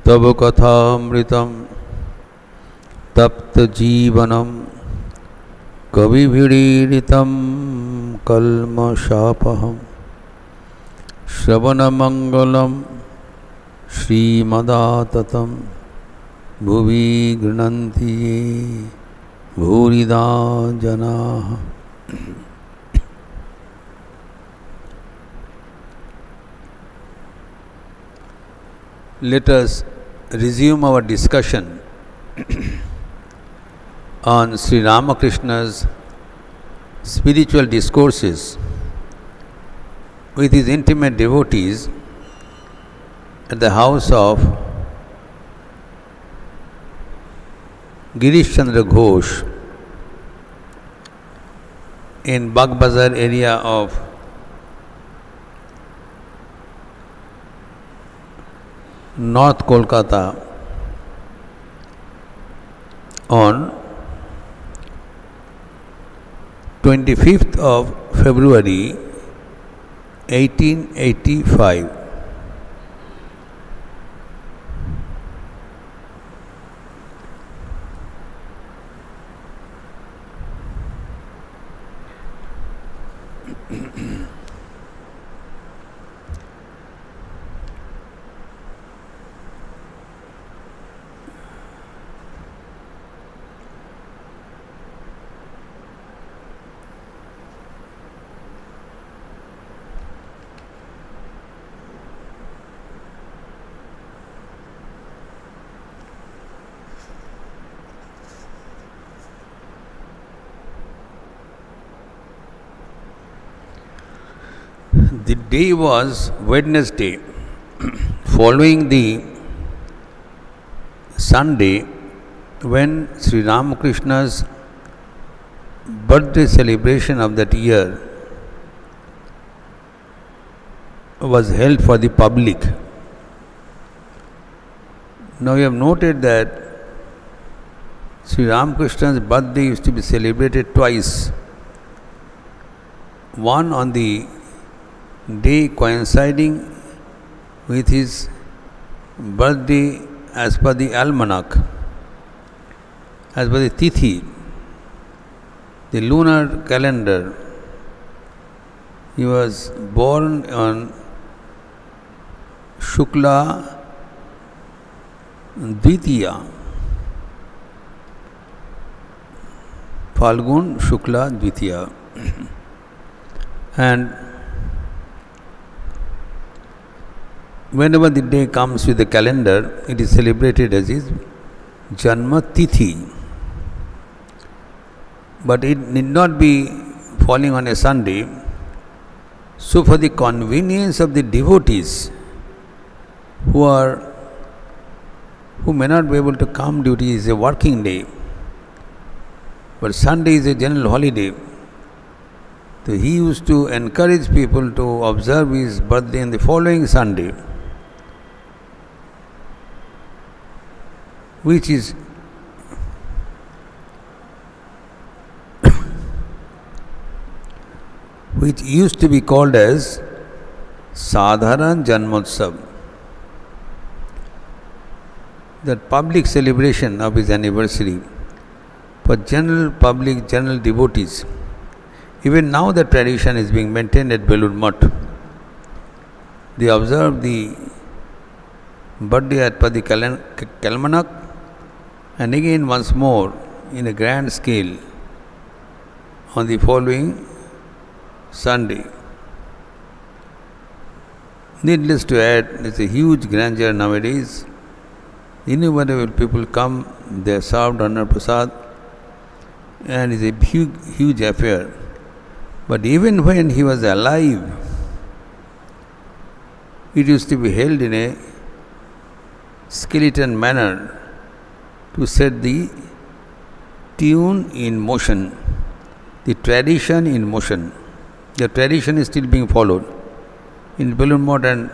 तव कथामृतं तप्त जीवनं कविभिरीडितं कल्मषापहं श्रवणमंगलं श्रीमदाततं भुवि गृह्णन्ति ये भूरिदा जनाः। Let us resume our discussion on Sri Ramakrishna's spiritual discourses with his intimate devotees at the house of Girish Chandra Ghosh in Bagh Bazar area of North Kolkata on 25th of February 1885. The day was Wednesday, following the Sunday when Sri Ramakrishna's birthday celebration of that year was held for the public. Now you have noted that Sri Ramakrishna's birthday used to be celebrated twice. One on the day coinciding with his birthday as per the almanac, as per the tithi, the lunar calendar. He was born on Shukla Dvitiya, Falgun Shukla Dvitiya, and whenever the day comes with the calendar, it is celebrated as his Janma Tithi. But it need not be falling on a Sunday. So for the convenience of the devotees who may not be able to come due to is a working day, but Sunday is a general holiday, so he used to encourage people to observe his birthday on the following Sunday, which is which used to be called as Sadharan Janmotsav, that public celebration of his anniversary for general public, general devotees. Even now the tradition is being maintained at Belur Math. They observe the birthday at per the Kalmanak, and again once more in a grand scale on the following Sunday. Needless to add, it's a huge grandeur nowadays. Innumerable people come, they are served Anna Prasad, and it's a huge affair. But even when he was alive, it used to be held in a skeleton manner to set the tune in motion, the tradition in motion. The tradition is still being followed in Belur Math and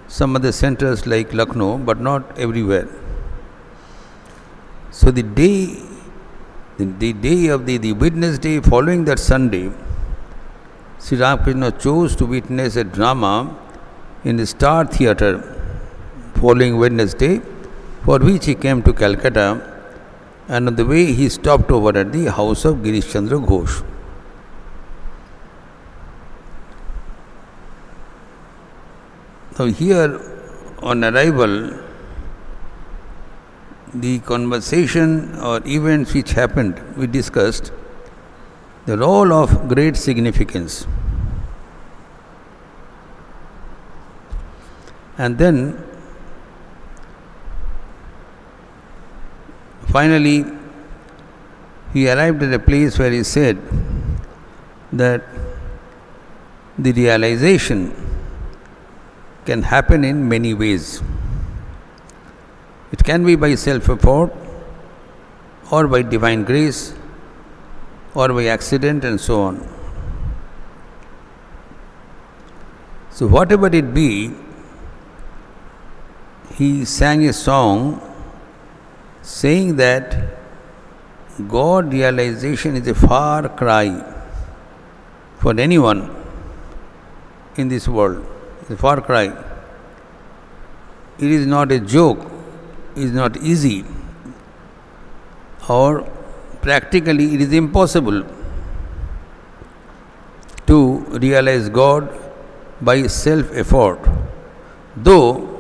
some other centers like Lucknow, but not everywhere. So the day of the Wednesday following that Sunday, Sri Ramakrishna chose to witness a drama in the Star Theatre following Wednesday, for which he came to Calcutta, and on the way he stopped over at the house of Girish Chandra Ghosh. Now here, on arrival, the conversation or events which happened, we discussed, they're all of great significance. And then, finally, he arrived at a place where he said that the realization can happen in many ways. It can be by self-effort, or by divine grace, or by accident, and so on. So whatever it be, he sang a song saying that God realization is a far cry for anyone in this world. It's a far cry. It is not a joke, it is not easy, or practically it is impossible to realize God by self-effort. Though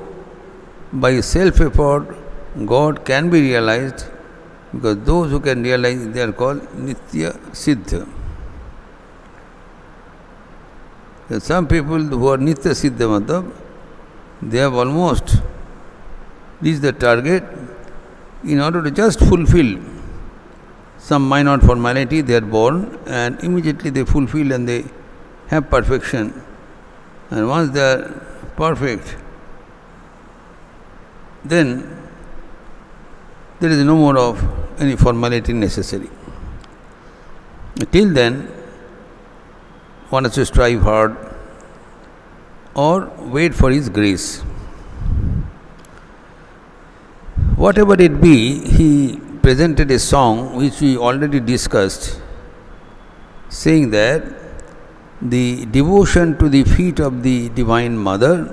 by self-effort God can be realized, because those who can realize, they are called Nitya Siddha. There are some people who are Nitya Siddha, they have almost reached the target. In order to just fulfill some minor formality, they are born and immediately they fulfill and they have perfection. And once they are perfect, then there is no more of any formality necessary. Till then, one has to strive hard or wait for his grace. Whatever it be, he presented a song which we already discussed, saying that the devotion to the feet of the Divine Mother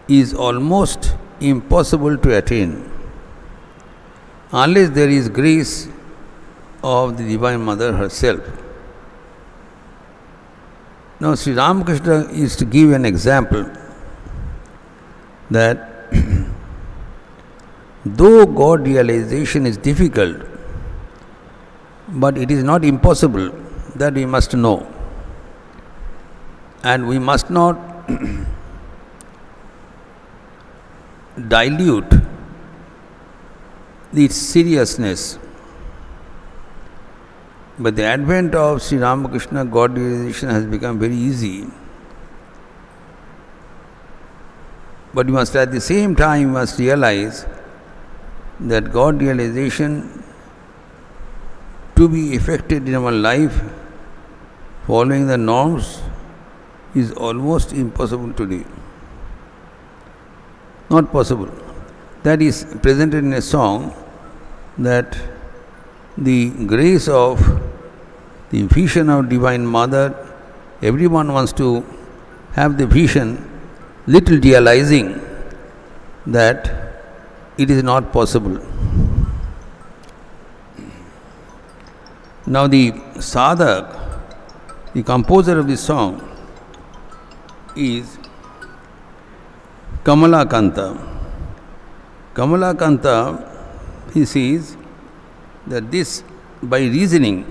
is almost impossible to attain unless there is grace of the Divine Mother herself. Now, Sri Ramakrishna used to give an example that though God realization is difficult, but it is not impossible, that we must know. And we must not dilute its seriousness. But the advent of Sri Ramakrishna, God realization has become very easy. But we must at the same time realize that God realization to be effected in our life following the norms is almost impossible today. Not possible. That is presented in a song, that the grace of the vision of Divine Mother, everyone wants to have the vision, little realizing that it is not possible. Now the sadhak, the composer of this song, is Kamalakanta. Kamalakanta, he says that this, by reasoning,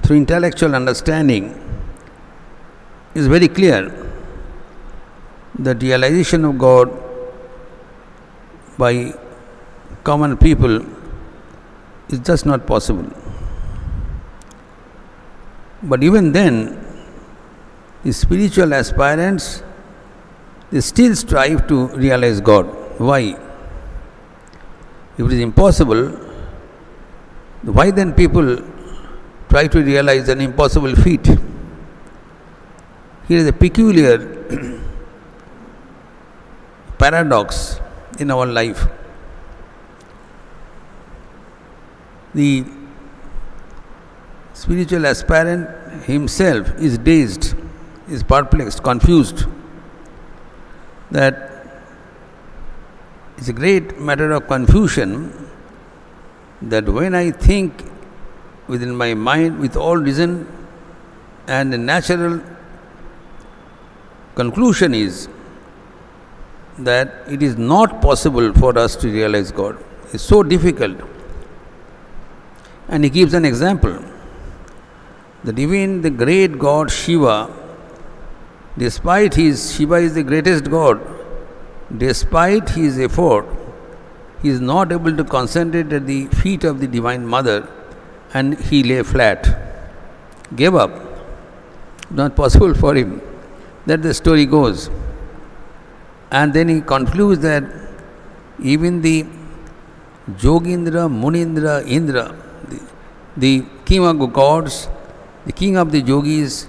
through intellectual understanding, is very clear that realization of God by common people is just not possible. But even then, the spiritual aspirants, they still strive to realize God. Why? If it is impossible, why then people try to realize an impossible feat? Here is a peculiar paradox in our life. The spiritual aspirant himself is dazed, is perplexed, confused. That it's a great matter of confusion that when I think within my mind with all reason, and the natural conclusion is that it is not possible for us to realize God. It's so difficult. And he gives an example that even the great God Shiva, despite Shiva is the greatest God, despite his effort, he is not able to concentrate at the feet of the Divine Mother, and he lay flat, gave up. Not possible for him. That the story goes. And then he concludes that even the Yogindra, Munindra, Indra, the king of the gods, the king of the yogis,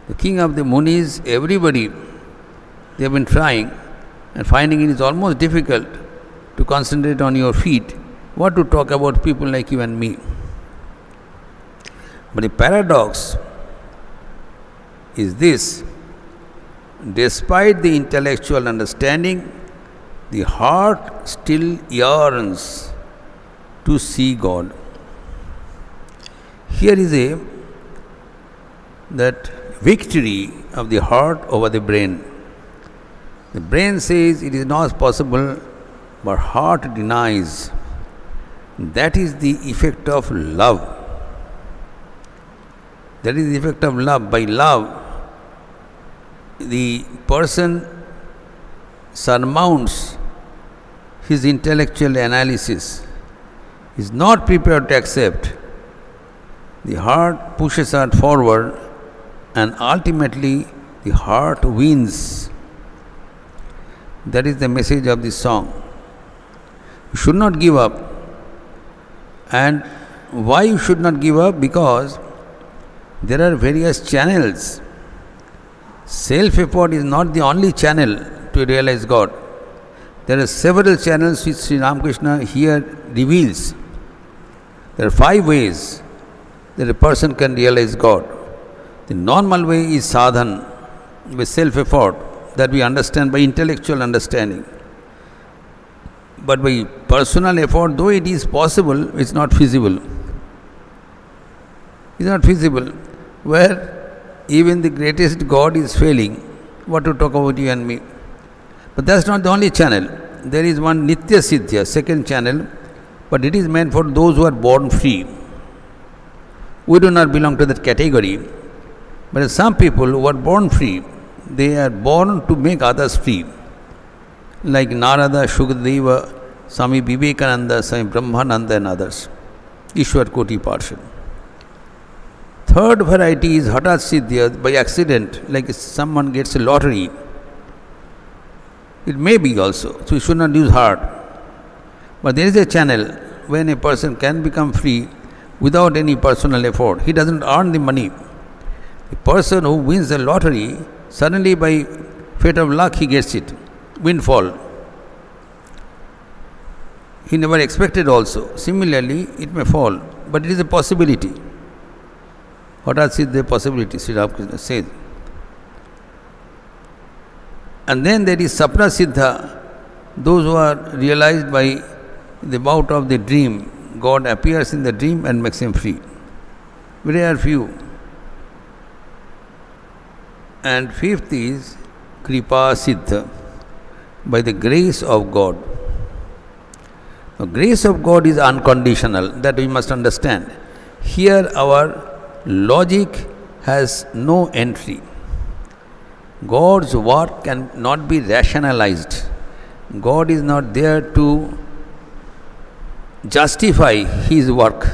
the king of the munis, everybody, they have been trying and finding it is almost difficult to concentrate on your feet. What to talk about people like you and me? But the paradox is this: despite the intellectual understanding, the heart still yearns to see God. Here is that victory of the heart over the brain. The brain says it is not possible, but heart denies. That is the effect of love. That is the effect of love. By love, the person surmounts his intellectual analysis, is not prepared to accept. The heart pushes us forward, and ultimately the heart wins. That is the message of this song. You should not give up. And why you should not give up? Because there are various channels. Self-effort is not the only channel to realize God. There are several channels which Sri Ramakrishna here reveals. There are 5 ways that a person can realize God. The normal way is sadhan, with self-effort, that we understand by intellectual understanding. But by personal effort, though it is possible, it's not feasible. It's not feasible. Where even the greatest God is failing, what to talk about you and me? But that's not the only channel. There is one Nitya Siddhya, second channel, but it is meant for those who are born free. We do not belong to that category. But some people who are born free, they are born to make others free. Like Narada, Shukadeva, Swami Vivekananda, Swami Brahmananda and others. Ishwar Koti Parshad. Third variety is Hatat Siddhya, by accident, like someone gets a lottery. It may be also, so we should not use heart. But there is a channel when a person can become free without any personal effort. He doesn't earn the money. A person who wins the lottery, suddenly by fate of luck he gets it. Windfall. He never expected also. Similarly, it may fall, but it is a possibility. What else is the possibility? Sri Ramakrishna says. And then there is Sapna Siddha, those who are realized by the bout of the dream. God appears in the dream and makes him free. Very are few. And fifth is Kripa Siddha, by the grace of God. The grace of God is unconditional, that we must understand. Here our logic has no entry. God's work cannot be rationalized. God is not there to justify his work.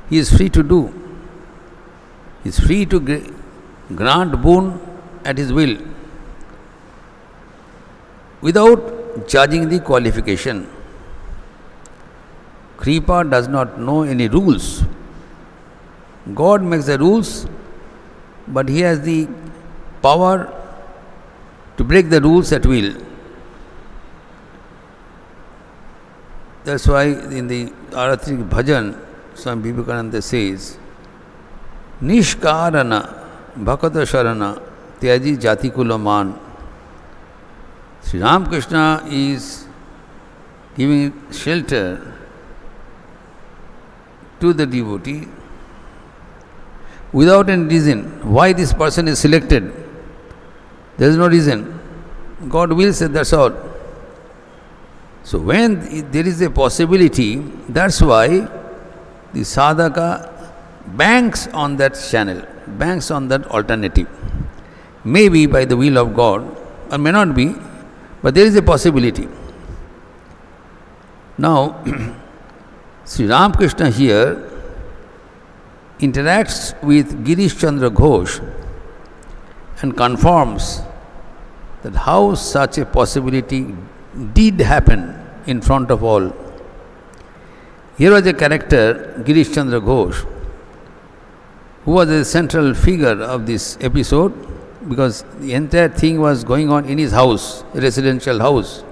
He is free to do. He is free to grant boon at his will without judging the qualification. Kripa does not know any rules. God makes the rules, but he has the power to break the rules at will. That's why in the Aratric Bhajan, Swami Vivekananda says, Nishkarana Bhakata Sharana Tyaji Jati Kulaman. Sri Ramakrishna is giving shelter to the devotee without any reason. Why this person is selected? There is no reason. God wills it, that's all. So when there is a possibility, that's why the sadhaka banks on that channel, banks on that alternative. Maybe by the will of God, or may not be, but there is a possibility. Now, Sri Ramakrishna here interacts with Girish Chandra Ghosh and confirms that how such a possibility did happen in front of all. Here was a character, Girish Chandra Ghosh, who was a central figure of this episode because the entire thing was going on in his house, a residential house.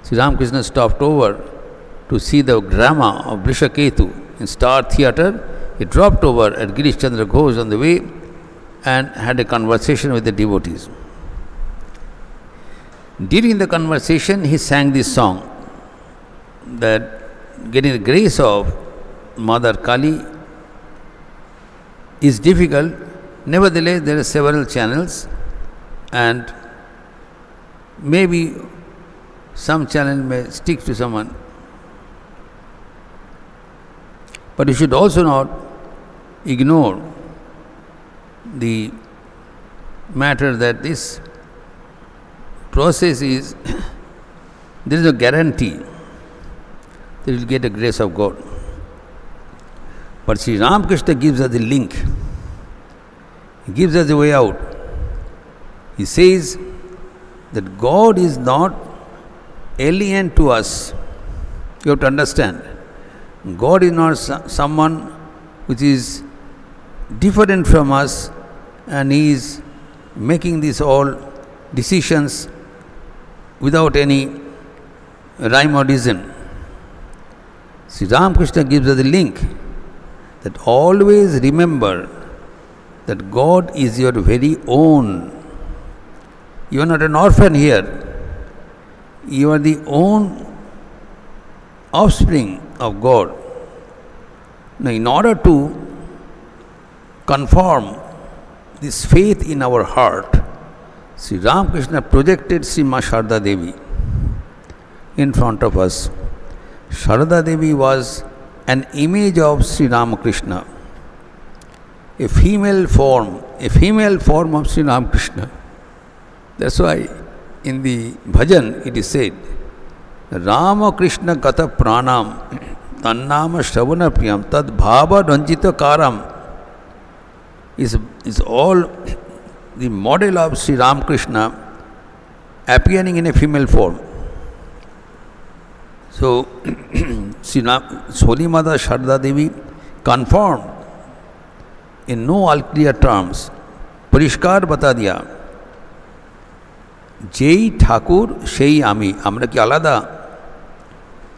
Sri Ramakrishna stopped over to see the drama of Vrishaketu in Star Theatre. He dropped over at Girish Chandra Ghosh on the way and had a conversation with the devotees. During the conversation, he sang this song that getting the grace of Mother Kali is difficult. Nevertheless, there are several channels, and maybe some channel may stick to someone. But you should also not ignore the matter that this process is, there is a guarantee that you will get the grace of God. But Sri Ramakrishna gives us the link. He gives us the way out. He says that God is not alien to us. You have to understand. God is not someone which is different from us, and He is making these all decisions without any rhyme or reason. Sri Ramakrishna gives us the link that always remember that God is your very own. You are not an orphan here. You are the own offspring of God. Now, in order to confirm this faith in our heart, Sri Ramakrishna projected Sri Ma Sharda Devi in front of us. Sharda Devi was an image of Sri Ramakrishna, a female form of Sri Ramakrishna. That's why in the bhajan it is said, Ramakrishna Gata Pranam Tannama Shravana Priyam Tad Bhava Ranjita Karam is all the model of Sri Ramakrishna appearing in a female form. So, Holy Mother Sharda Devi confirmed in no unclear terms, Parishkar bata diya, Jai Thakur Shei Ami, Amra ki alada.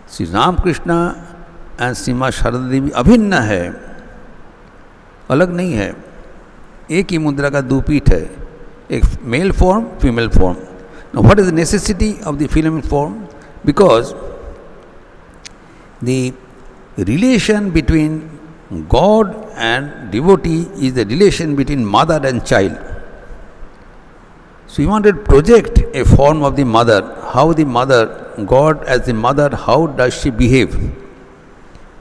Sri Ramakrishna and Sri Ma Sharda Devi अभिन्न है, अलग नहीं है, एक ही मुद्रा का दो पीठ है, एक male form, female form. Now, what is the necessity of the female form? Because the relation between God and devotee is the relation between mother and child. So you want to project a form of the mother, how the mother, God as the mother, how does she behave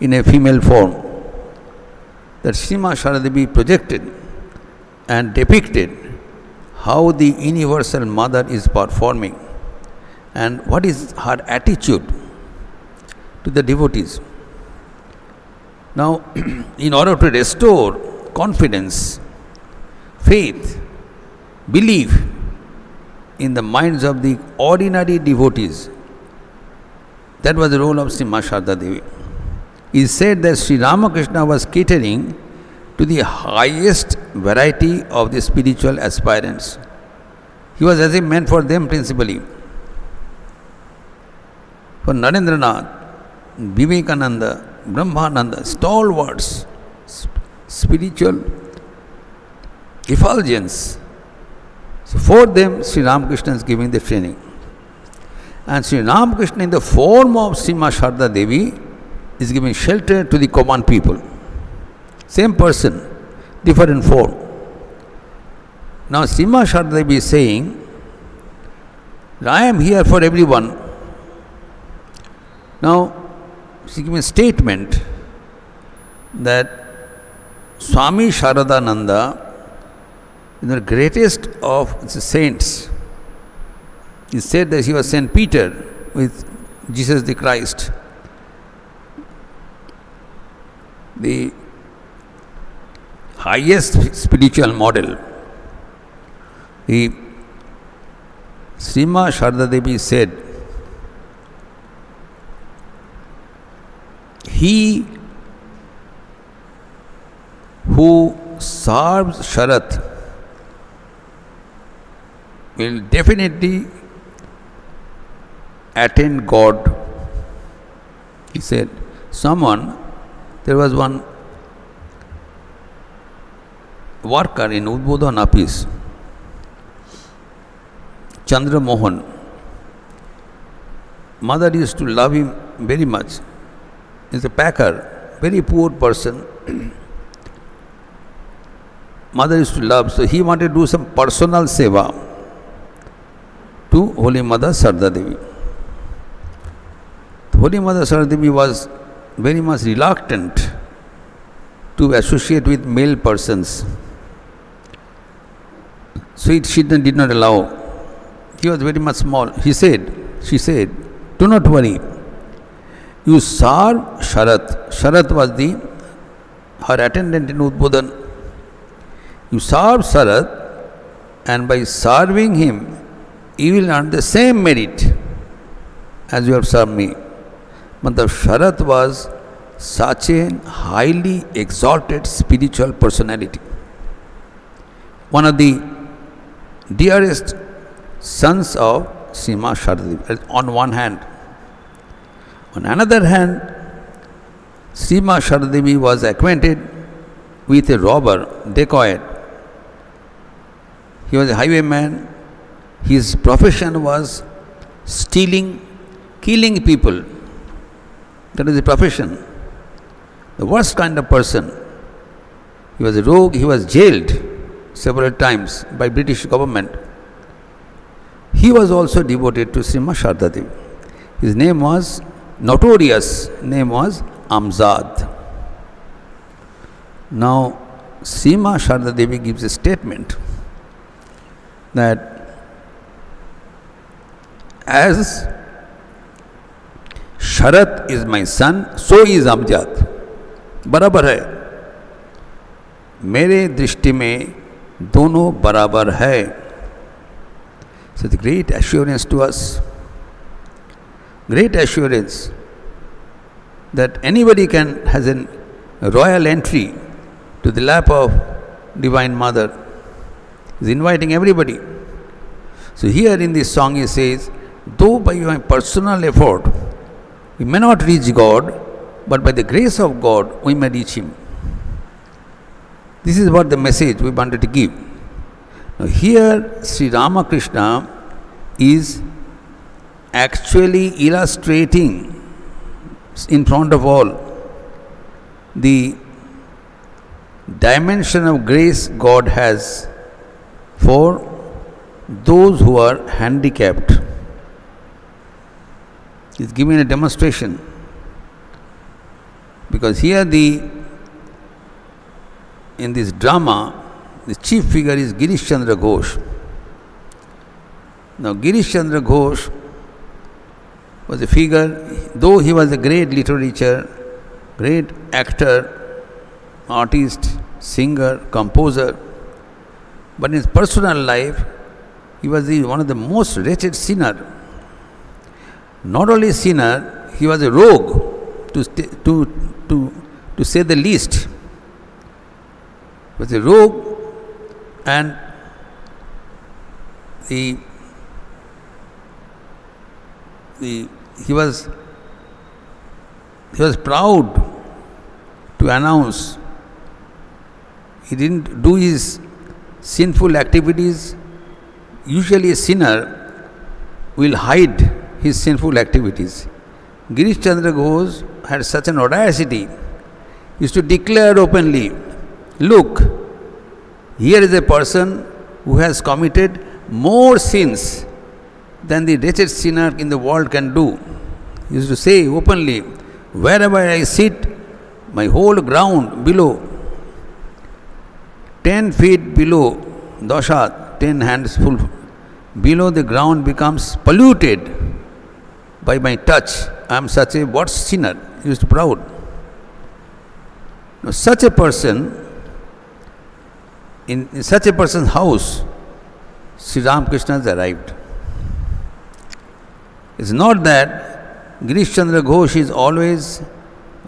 in a female form? That Sri Ma Sharda Devi projected and depicted how the universal mother is performing and what is her attitude to the devotees. Now, in order to restore confidence, faith, belief in the minds of the ordinary devotees, that was the role of Sri Ma Sharda Devi. It is said that Sri Ramakrishna was catering to the highest variety of the spiritual aspirants. He was as if meant for them principally. For Narendranath, Vivekananda, Brahmananda, stalwarts, spiritual effulgence. So for them, Sri Ramakrishna is giving the training. And Sri Ramakrishna in the form of Srima Sharda Devi is giving shelter to the common people. Same person, different form. Now Srima Sharda Devi is saying, I am here for everyone. Now, she gives a statement that Swami Sharadananda is the greatest of the saints. He said that he was Saint Peter with Jesus the Christ. The highest spiritual model. The Srima Sharda Devi said, he who serves Sharat will definitely attain God. He said, there was one worker in Udbodhan office, Chandra Mohan. Mother used to love him very much. He's a packer, very poor person. Mother used to love, so he wanted to do some personal seva to Holy Mother Sarda Devi. Holy Mother Sarda Devi was very much reluctant to associate with male persons. So she did not allow. He was very much small. She said, do not worry. You serve Sharat. Sharat was her attendant in Udbodhan. You serve Sharat, and by serving him, you will earn the same merit as you have served me. But the Sharat was such a highly exalted spiritual personality. One of the dearest sons of Srima Sharda Devi, on one hand. On another hand, Srima Sharda Devi was acquainted with a robber, dacoit. He was a highwayman. His profession was stealing, killing people. That is the profession. The worst kind of person. He was a rogue. He was jailed several times by British government. He was also devoted to Srima Sharda Devi. His notorious name was Amzad. Now, Srima Sharda Devi gives a statement that as Sharat is my son, so is Amjad. बराबर है, मेरे दृष्टि में दोनों बराबर है. So the great assurance to us, great assurance that anybody has a royal entry to the lap of Divine Mother. He is inviting everybody. So here in this song he says, though by my personal effort we may not reach God, but by the grace of God we may reach Him. This is what the message we wanted to give. Now here Sri Ramakrishna is actually illustrating in front of all the dimension of grace God has for those who are handicapped. He is giving a demonstration. Because here in this drama, the chief figure is Girish Chandra Ghosh. Now Girish Chandra Ghosh was a figure, though he was a great literature, great actor, artist, singer, composer, but in his personal life, he was one of the most wretched sinner. Not only sinner, he was a rogue, to say the least. He was a rogue, and he was He was proud to announce. He didn't do his sinful activities. Usually a sinner will hide his sinful activities. Girish Chandra Ghosh had such an audacity. He used to declare openly, look, here is a person who has committed more sins than the wretched sinner in the world can do. He used to say openly, wherever I sit, my whole ground below, 10 feet below, dashat, 10 hands full, below the ground becomes polluted by my touch. I am such a what sinner? He used to proud. Now, such a person, in such a person's house, Sri Ramakrishna has arrived. It's not that Girish Chandra Ghosh is always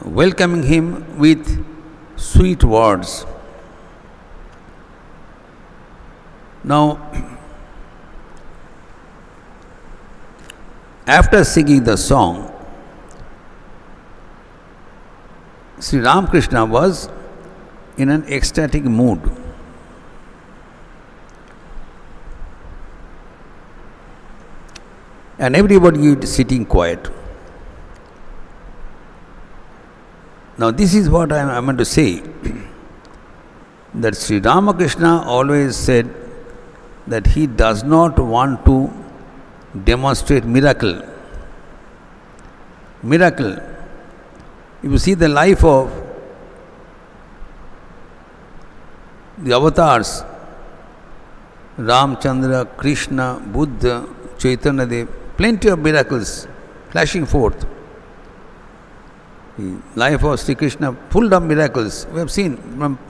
welcoming him with sweet words. Now, after singing the song, Sri Ramakrishna was in an ecstatic mood. And everybody is sitting quiet. Now, this is what I am going to say, that Sri Ramakrishna always said that he does not want to demonstrate miracle. Miracle. If you see the life of the avatars, Ramchandra, Krishna, Buddha, Chaitanya Dev, plenty of miracles flashing forth. The life of Sri Krishna full of miracles. We have seen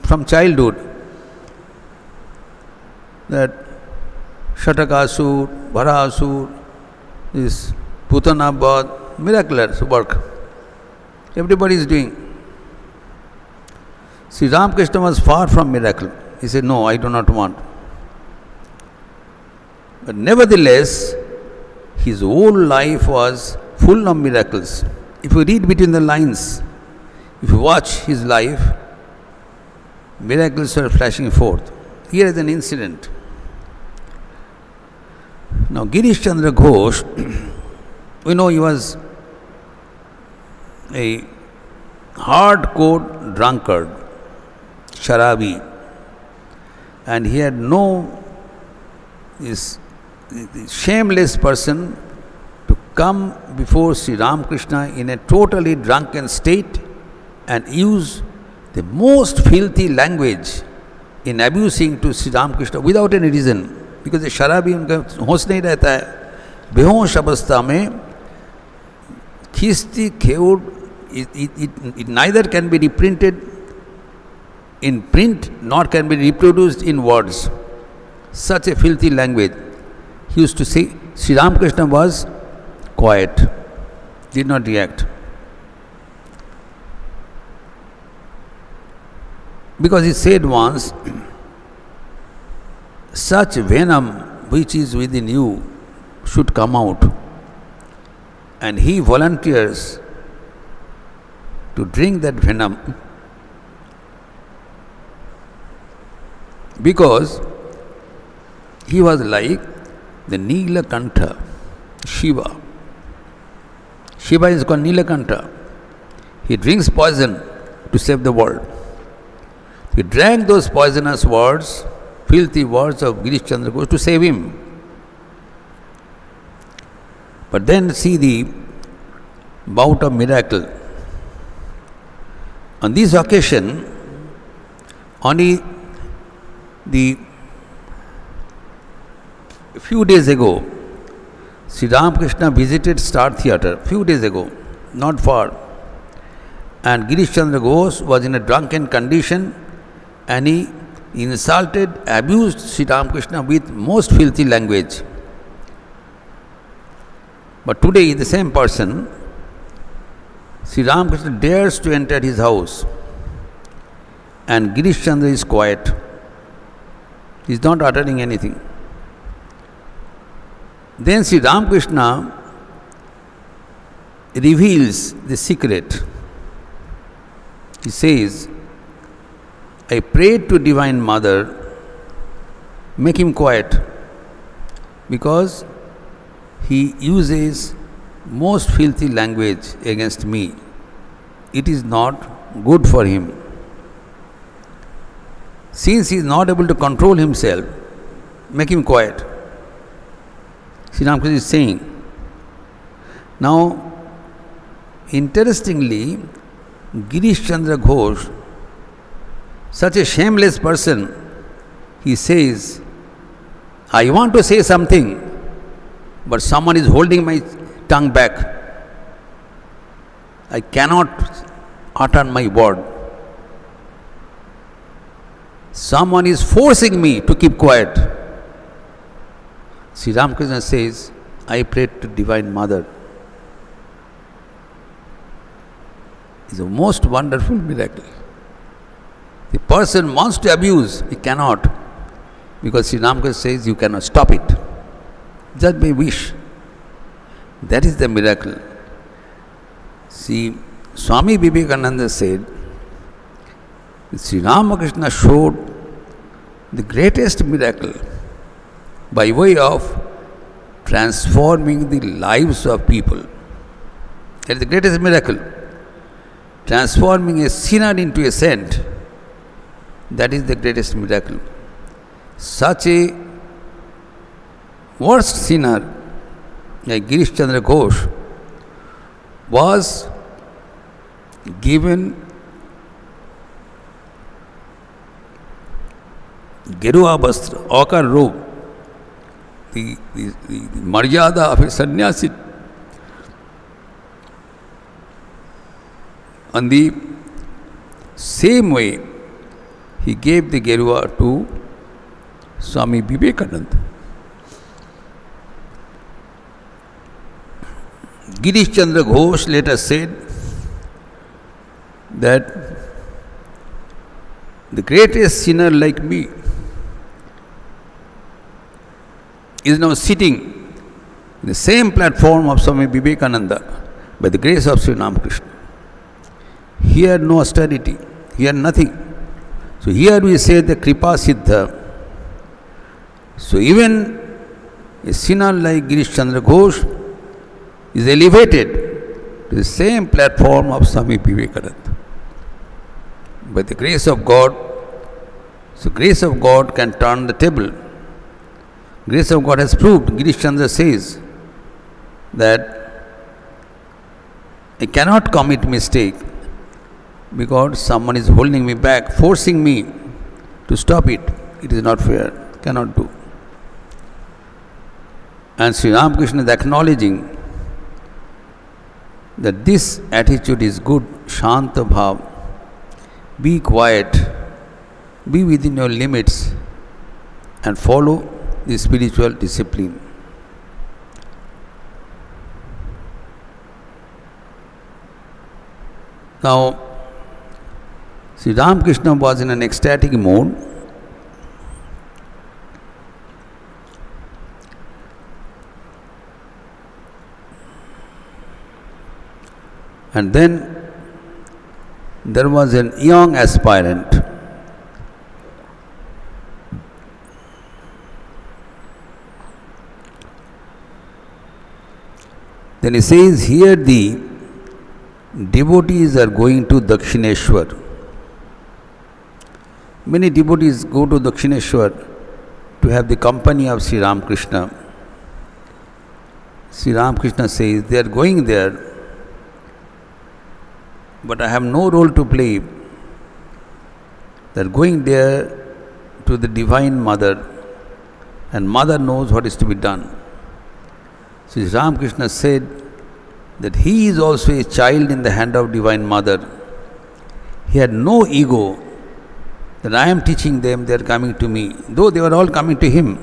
from childhood that Shatakasur, Bharasur, this Putanabad, miraculous work. Everybody is doing. Sri Ramakrishna was far from miracle. He said, no, I do not want. But nevertheless, his whole life was full of miracles. If you read between the lines, if you watch his life, miracles are flashing forth. Here is an incident. Now, Girish Chandra Ghosh, we know he was a hardcore drunkard, sharabi, and he had no this shameless person to come before Sri Ramakrishna in a totally drunken state and use the most filthy language in abusing to Sri Ramakrishna without any reason. Because the शराबी उनका होश नहीं रहता है, बेहोश अवस्था में खींचती खेवड़, it neither can be reprinted in print nor can be reproduced in words. Such a filthy language. He used to say, Sri Ramakrishna was quiet, did not react. Because he said once, such venom which is within you should come out. And he volunteers to drink that venom because he was like the Nilakantha, Shiva. Shiva is called Nilakantha. He drinks poison to save the world. He drank those poisonous words, filthy words of Girish Chandra Ghosh to save him. But then see the bout of miracle. On this occasion, only a few days ago, Sri Ramakrishna visited Star Theatre, few days ago, not far. And Girish Chandra Ghosh was in a drunken condition and he insulted, abused Sri Ramakrishna with most filthy language. But today, the same person, Sri Ramakrishna dares to enter his house and Girish Chandra is quiet. He is not uttering anything. Then Sri Ramakrishna reveals the secret. He says, I prayed to Divine Mother, make him quiet, because he uses most filthy language against me. It is not good for him. Since he is not able to control himself, make him quiet. Sri Ramakrishna is saying. Now, interestingly, Girish Chandra Ghosh, such a shameless person, he says, I want to say something, but someone is holding my tongue back. I cannot utter my word. Someone is forcing me to keep quiet. Sri Ramakrishna says, I prayed to Divine Mother. It's a most wonderful miracle. The person wants to abuse, he cannot, because Sri Ramakrishna says you cannot stop it, just by wish. That is the miracle. See, Swami Vivekananda said, Sri Ramakrishna showed the greatest miracle by way of transforming the lives of people. That is the greatest miracle. Transforming a sinner into a saint. That is the greatest miracle. Such a worst sinner like Girish Chandra Ghosh was given Gerua Bastra, ochre robe, the Maryada of a sannyasi. On the same way, he gave the Gerua to Swami Vivekananda. Girish Chandra Ghosh later said that the greatest sinner like me is now sitting in the same platform of Swami Vivekananda by the grace of Sri Ramakrishna. Here no austerity, here nothing. So here we say the Kripa Siddha. So even a sinner like Girish Chandra Ghosh is elevated to the same platform of Swami Vivekananda. By the grace of God, so grace of God can turn the table. Grace of God has proved, Girish Chandra says, that I cannot commit mistake because someone is holding me back, forcing me to stop it. It is not fair, cannot do. And Sri Ramakrishna is acknowledging that this attitude is good, Shanta Bhav. Be quiet, be within your limits, and follow the spiritual discipline. Now, Sri Ramakrishna was in an ecstatic mood. And then there was a young aspirant. Then he says, here the devotees are going to Dakshineshwar. Many devotees go to Dakshineshwar to have the company of Sri Ramakrishna. Sri Ramakrishna says, they are going there, but I have no role to play. They are going there to the Divine Mother, and Mother knows what is to be done. So Sri Ramakrishna said that he is also a child in the hand of Divine Mother. He had no ego that I am teaching them, they are coming to me. Though they were all coming to him,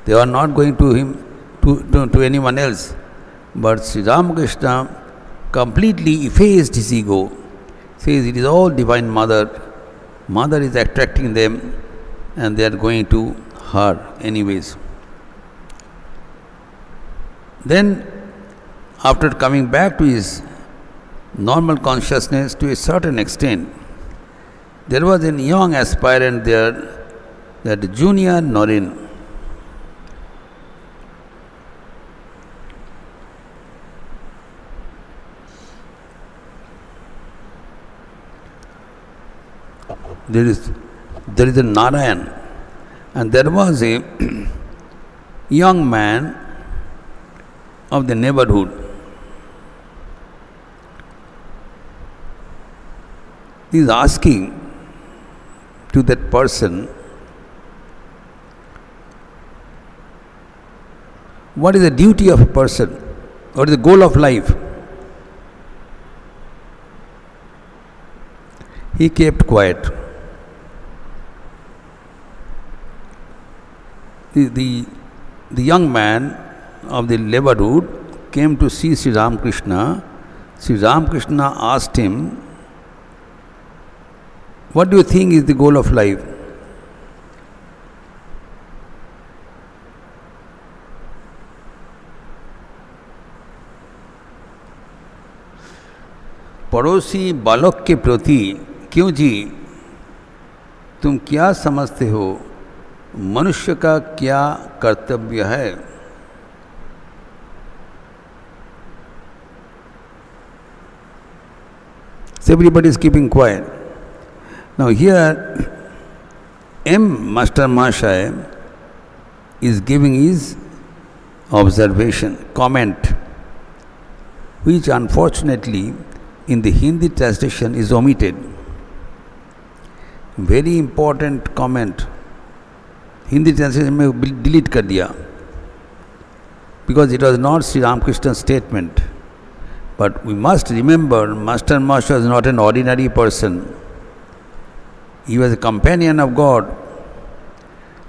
they were not going to him, to anyone else. But Sri Ramakrishna completely effaced his ego. Says it is all Divine Mother. Mother is attracting them and they are going to her anyways. Then after coming back to his normal consciousness to a certain extent. There was a young aspirant there, that Junior Norin. There is a Narayan, and there was a young man of the neighborhood. He is asking to that person, what is the duty of a person? What is the goal of life? He kept quiet. The young man of the neighborhood came to see Sri Ramakrishna. Sri Ramakrishna asked him, what do you think is the goal of life? पड़ोसी बालक के प्रति क्यों जी तुम क्या समझते हो, मनुष्य का क्या कर्तव्य है? So everybody is keeping quiet. Now here M. Master Mahashaya is giving his observation, comment, which unfortunately in the Hindi translation is omitted. Very important comment. Hindi translation में delete कर दिया, because it was not Sri Ramakrishna's statement. But we must remember, Master Mahashaya was not an ordinary person. He was a companion of God.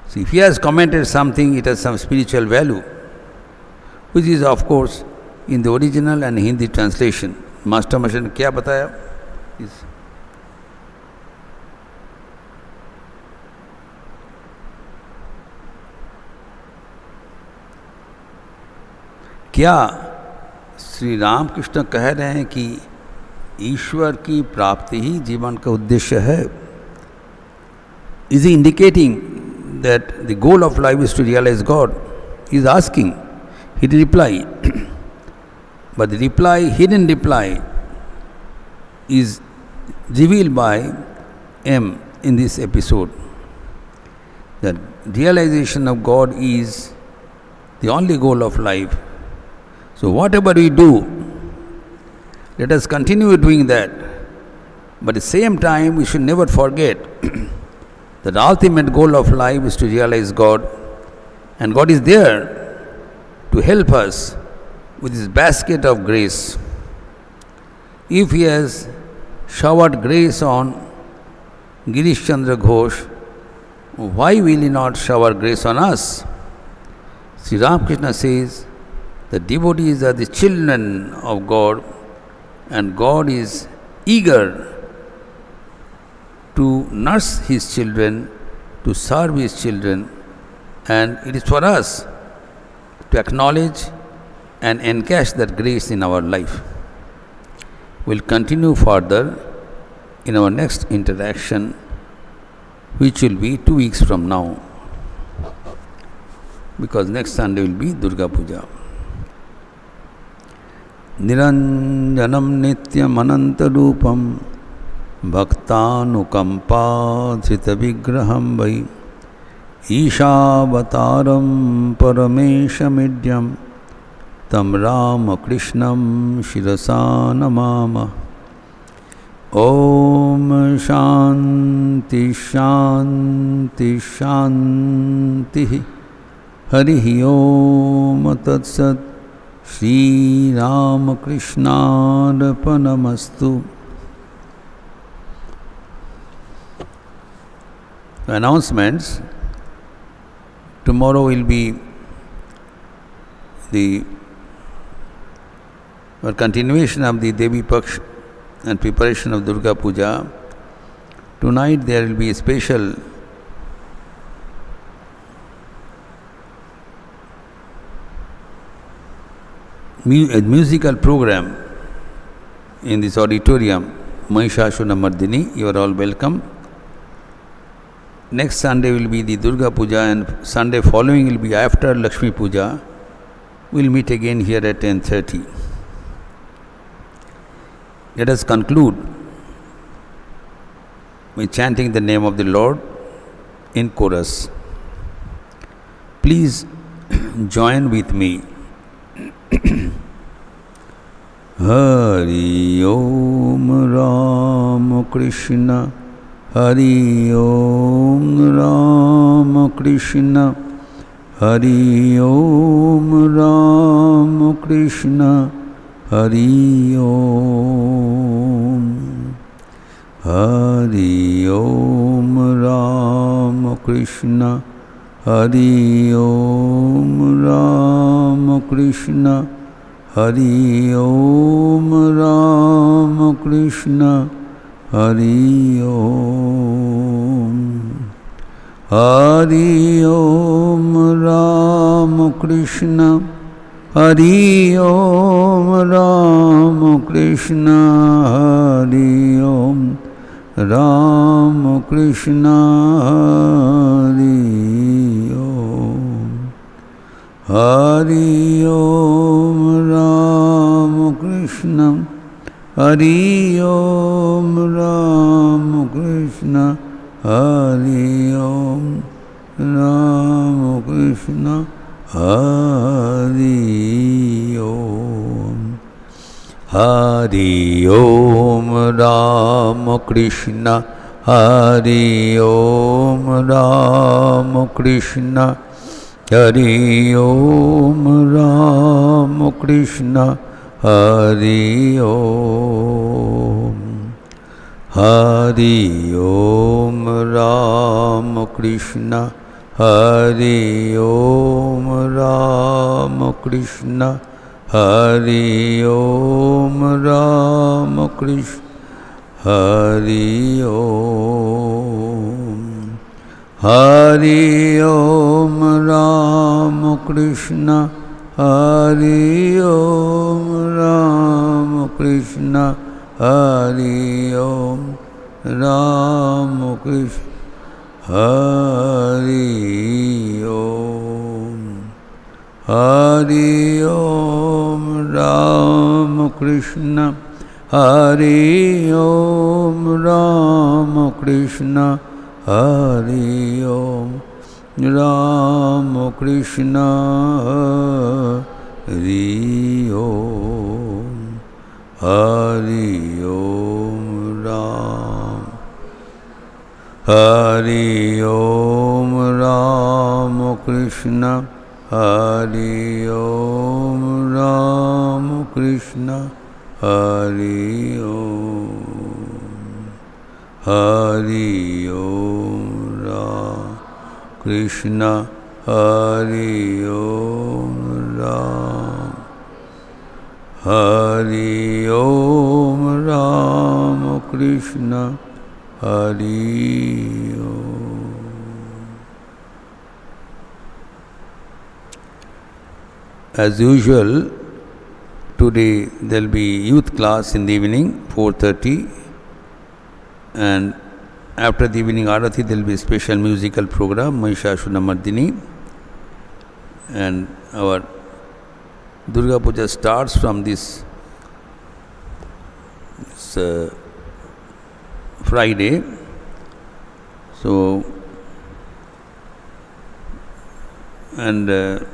So if he has commented something, it has some spiritual value, which is of course in the original and Hindi translation. Master Mahashaya ने क्या बताया? क्या श्री रामकृष्ण कह रहे हैं कि ईश्वर की प्राप्ति ही जीवन का उद्देश्य है? Is he indicating that the goal of life is to realize God? He is asking. He did reply. But the reply, hidden reply, is revealed by M in this episode. That realization of God is the only goal of life. So whatever we do, let us continue doing that. But at the same time, we should never forget that the ultimate goal of life is to realize God. And God is there to help us with His basket of grace. If He has showered grace on Girish Chandra Ghosh, why will He not shower grace on us? Sri Ramakrishna says, the devotees are the children of God, and God is eager to nurse His children, to serve His children, and it is for us to acknowledge and encash that grace in our life. We'll continue further in our next interaction, which will be 2 weeks from now, because next Sunday will be Durga Puja. निरंजनम नित्यम अनंत रूपम भक्तानुकंपाधृत विग्रहम वै ईशावतारम परमेशमिड्यम तम रामकृष्णं शिरसा नमामः। ओम शांति शांति शांति। हरि ओम तत्सत्। Shri Ramakrishnaarpanamastu. Announcements. Tomorrow will be the continuation of the Devi Paksh and preparation of Durga Puja. Tonight there will be a special musical program in this auditorium, Mahishasura-Mardini. You are all welcome. Next Sunday will be the Durga Puja, and Sunday following will be after Lakshmi Puja. We will meet again here at 10:30. Let us conclude by chanting the name of the Lord in chorus. Please join with me. Hari Om Ramakrishna, Hari Om Ramakrishna, Hari Om Ramakrishna, Hari Om. Hari Om Ramakrishna, Hari Om Ramakrishna, Hari Om Ramakrishna, Hari Om. Hari Om Ramakrishna, Hari Om Ramakrishna, Hari Om Ramakrishna, Hari Om. Hari Om Ramakrishna, Hari Om Ramakrishna, Hari Om Ramakrishna, Hari Om. Hari Om Ramakrishna, Hari Om Ramakrishna, Hari Om Ramakrishna, Hari Om. Hari Om Ramakrishna, Hari Om Ramakrishna, Hari Om Ramakrishna, Hari Om. Hari Om Ramakrishna, Hari Om Ramakrishna, Hari Om Ramakrishna, Hari Om. Hari Om Ramakrishna, Hari Om Ramakrishna, Hari Om Ramakrishna, Hari Om. Hari Om Ram. Hari Om Ramakrishna, Hari Om Ramakrishna, Hari Om. Hari Om Ramakrishna, Hari Om Ram. Hari Om Ramakrishna, Hari Om. As usual, today there will be youth class in the evening, 4:30, and after the evening Arati there will be a special musical program, Mahishasura-Mardini, and our Durga Puja starts from this Friday. So, and the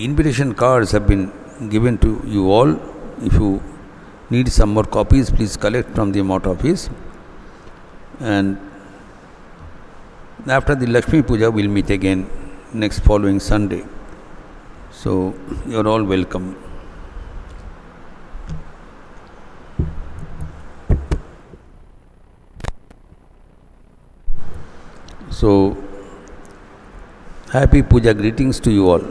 invitation cards have been given to you all. If you need some more copies, please collect from the Mott office. And after the Lakshmi Puja, we'll meet again next following Sunday. So, you're all welcome. So, happy Puja greetings to you all.